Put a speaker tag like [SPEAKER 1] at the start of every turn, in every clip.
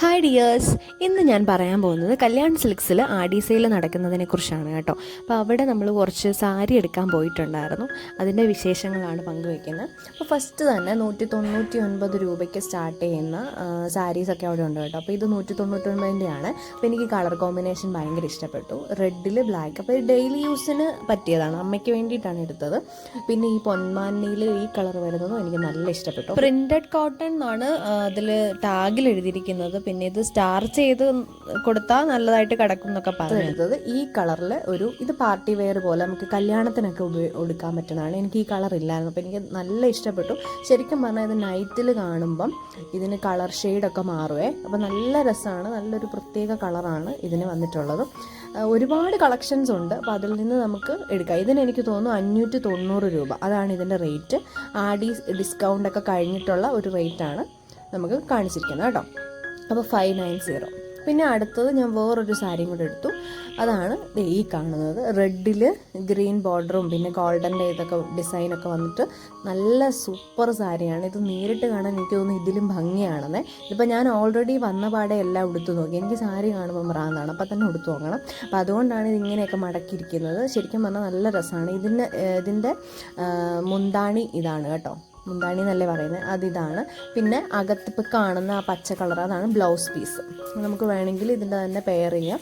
[SPEAKER 1] Hi dears, ഇന്ന് ഞാൻ പറയാൻ പോകുന്നത് കല്യാൺ സിൽക്സിൽ ആടി സെയിൽ നടക്കുന്നതിനെ കുറിച്ചാണ് കേട്ടോ. അപ്പോൾ അവിടെ നമ്മൾ കുറച്ച് സാരി എടുക്കാൻ പോയിട്ടുണ്ടായിരുന്നു. അതിൻ്റെ വിശേഷങ്ങളാണ് പങ്കുവയ്ക്കുന്നത്. അപ്പോൾ ഫസ്റ്റ് തന്നെ 199 രൂപയ്ക്ക് സ്റ്റാർട്ട് ചെയ്യുന്ന സാരീസൊക്കെ അവിടെ ഉണ്ട് കേട്ടോ. അപ്പോൾ ഇത് 199-ൻ്റെയാണ്. അപ്പോൾ എനിക്ക് കളർ കോമ്പിനേഷൻ ഭയങ്കര ഇഷ്ടപ്പെട്ടു. റെഡിൽ ബ്ലാക്ക്, അപ്പോൾ ഇത് ഡെയിലി യൂസിന് പറ്റിയതാണ്, അമ്മയ്ക്ക് വേണ്ടിയിട്ടാണ് എടുത്തത്. പിന്നെ ഈ പൊന്മാനിയിൽ ഈ കളർ വരുന്നതും എനിക്ക് നല്ല ഇഷ്ടപ്പെട്ടു. പ്രിൻറ്റഡ് കോട്ടൺ എന്നാണ് അതിൽ ടാഗിൽ എഴുതിയിരിക്കുന്നത്. പിന്നെ ഇത് സ്റ്റാർ ചെയ്ത് കൊടുത്താൽ നല്ലതായിട്ട് കിടക്കും എന്നൊക്കെ പറഞ്ഞത്. ഈ കളറിൽ ഇത് പാർട്ടി വെയർ പോലെ നമുക്ക് കല്യാണത്തിനൊക്കെ എടുക്കാൻ പറ്റുന്നതാണ്. എനിക്ക് ഈ കളർ ഇല്ലായിരുന്നു, അപ്പോൾ എനിക്ക് നല്ല ഇഷ്ടപ്പെട്ടു. ശരിക്കും പറഞ്ഞാൽ ഇത് നൈറ്റിൽ കാണുമ്പം ഇതിന് കളർ ഷെയ്ഡൊക്കെ മാറുവേ. അപ്പോൾ നല്ല രസമാണ്, നല്ലൊരു പ്രത്യേക കളറാണ് ഇതിന് വന്നിട്ടുള്ളത്. ഒരുപാട് കളക്ഷൻസ് ഉണ്ട്, അപ്പോൾ അതിൽ നിന്ന് നമുക്ക് എടുക്കാം. ഇതിന് എനിക്ക് തോന്നുന്നു 590 രൂപ, അതാണ് ഇതിൻ്റെ റേറ്റ്. ആടി ഡിസ്കൗണ്ടൊക്കെ കഴിഞ്ഞിട്ടുള്ള ഒരു റേറ്റാണ് നമുക്ക് കാണിച്ചിരിക്കുന്നത് കേട്ടോ. അപ്പോൾ 590. പിന്നെ അടുത്തത് ഞാൻ വേറൊരു സാരിയും കൂടെ എടുത്തു. അതാണ് ഈ കാണുന്നത്. റെഡിൽ ഗ്രീൻ ബോർഡറും പിന്നെ ഗോൾഡൻ്റെ ഇതൊക്കെ ഡിസൈനൊക്കെ വന്നിട്ട് നല്ല സൂപ്പർ സാരിയാണ്. ഇത് നേരിട്ട് കാണാൻ എനിക്ക് തോന്നുന്നു ഇതിലും ഭംഗിയാണെന്നേ. ഇതിപ്പോൾ ഞാൻ ഓൾറെഡി വന്ന പാടെ എല്ലാം ഉടുത്തു നോക്കി. എനിക്ക് സാരി കാണുമ്പോൾ ഭ്രാന്താണ്, അപ്പോൾ തന്നെ ഉടുത്തു നോക്കണം. അപ്പോൾ അതുകൊണ്ടാണ് ഇതിങ്ങനെയൊക്കെ മടക്കിയിരിക്കുന്നത്. ശരിക്കും പറഞ്ഞാൽ നല്ല രസമാണ്. ഇതിൻ്റെ മുന്താണി ഇതാണ് കേട്ടോ, മുന്താണി എന്നല്ലേ പറയുന്നത്, അതിതാണ്. പിന്നെ അകത്തിപ്പോൾ കാണുന്ന ആ പച്ച കളർ, അതാണ് ബ്ലൗസ് പീസ്. നമുക്ക് വേണമെങ്കിൽ ഇതിൻ്റെ തന്നെ പെയർ ചെയ്യാം.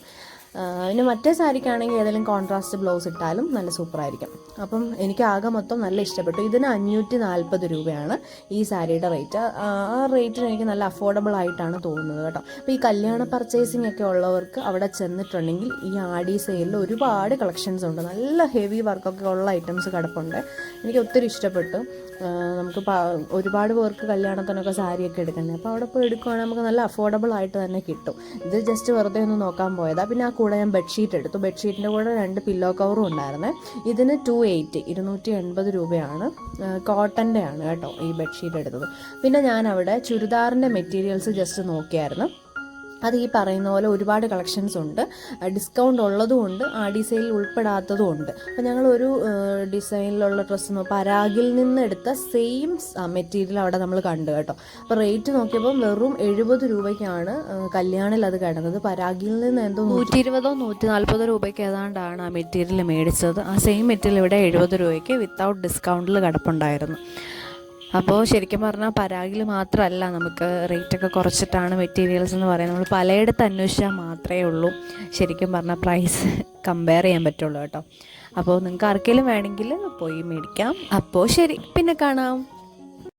[SPEAKER 1] പിന്നെ മറ്റേ സാരിക്കാണെങ്കിൽ ഏതെങ്കിലും കോൺട്രാസ്റ്റ് ബ്ലൗസ് ഇട്ടാലും നല്ല സൂപ്പറായിരിക്കും. അപ്പം എനിക്ക് ആകെ മൊത്തം നല്ല ഇഷ്ടപ്പെട്ടു. ഇതിന് 540 രൂപയാണ് ഈ സാരിയുടെ റേറ്റ്. ആ റേറ്റിന് എനിക്ക് നല്ല അഫോർഡബിൾ ആയിട്ടാണ് തോന്നുന്നത് കേട്ടോ. അപ്പോൾ ഈ കല്യാണ പർച്ചേസിംഗ് ഒക്കെ ഉള്ളവർക്ക് അവിടെ ചെന്നിട്ടുണ്ടെങ്കിൽ ഈ ആടി സെയിലിൽ ഒരുപാട് കളക്ഷൻസ് ഉണ്ട്. നല്ല ഹെവി വർക്കൊക്കെ ഉള്ള ഐറ്റംസ് കിടപ്പുണ്ട്. എനിക്ക് ഒത്തിരി ഇഷ്ടപ്പെട്ടു. നമുക്ക് ഒരുപാട് പേർക്ക് കല്യാണത്തിനൊക്കെ സാരിയൊക്കെ എടുക്കുന്നത്, അപ്പോൾ അവിടെ പോയി എടുക്കുകയാണെങ്കിൽ നമുക്ക് നല്ല അഫോർഡബിൾ ആയിട്ട് തന്നെ കിട്ടും. ഇത് ജസ്റ്റ് വെറുതെ ഒന്ന് നോക്കാൻ പോയതാണ്. പിന്നെ ആ കൂടെ ഞാൻ ബെഡ്ഷീറ്റ് എടുത്തു. ബെഡ്ഷീറ്റിൻ്റെ കൂടെ 2 പില്ലോ കവറും ഉണ്ടായിരുന്നേ. ഇതിന് 280 രൂപയാണ്. കോട്ടൻ്റെ ആണ് കേട്ടോ ഈ ബെഡ്ഷീറ്റ് എടുത്തത്. പിന്നെ ഞാൻ അവിടെ ചുരിദാറിൻ്റെ മെറ്റീരിയൽസ് ജസ്റ്റ് നോക്കിയായിരുന്നു. അത് ഈ പറയുന്ന പോലെ ഒരുപാട് കളക്ഷൻസ് ഉണ്ട്. ഡിസ്കൗണ്ട് ഉള്ളതും ഉണ്ട്, ആടി സെയിലിൽ ഉൾപ്പെടാത്തതും ഉണ്ട്. അപ്പോൾ ഞങ്ങളൊരു ഡിസൈനിലുള്ള ഡ്രസ്സ് പരാഗിൽ നിന്ന് എടുത്ത സെയിം മെറ്റീരിയൽ അവിടെ നമ്മൾ കണ്ടു കേട്ടോ. അപ്പോൾ റേറ്റ് നോക്കിയപ്പോൾ വെറും 70 രൂപയ്ക്കാണ് കല്യാണിൽ അത് കിടന്നത്. പരാഗിൽ നിന്ന് എന്തോ 120 140 രൂപയ്ക്ക് ഏതാണ്ടാണ് ആ മെറ്റീരിയൽ മേടിച്ചത്. ആ സെയിം മെറ്റീരിയൽ ഇവിടെ 70 രൂപയ്ക്ക് വിത്തൗട്ട് ഡിസ്കൗണ്ടിൽ കിടപ്പുണ്ടായിരുന്നു. അപ്പോൾ ശരിക്കും പറഞ്ഞാൽ പരാഗിൽ മാത്രമല്ല നമുക്ക് റേറ്റൊക്കെ കുറച്ചിട്ടാണ് മെറ്റീരിയൽസ് എന്ന് പറയുന്നത്. നമ്മൾ പലയിടത്ത് അന്വേഷിച്ചാൽ മാത്രമേ ഉള്ളൂ ശരിക്കും പറഞ്ഞാൽ പ്രൈസ് കമ്പയർ ചെയ്യാൻ പറ്റുള്ളൂ കേട്ടോ. അപ്പോൾ നിങ്ങൾക്ക് ആർക്കെങ്കിലും വേണമെങ്കിൽ പോയി മേടിക്കാം. അപ്പോൾ ശരി, പിന്നെ കാണാം.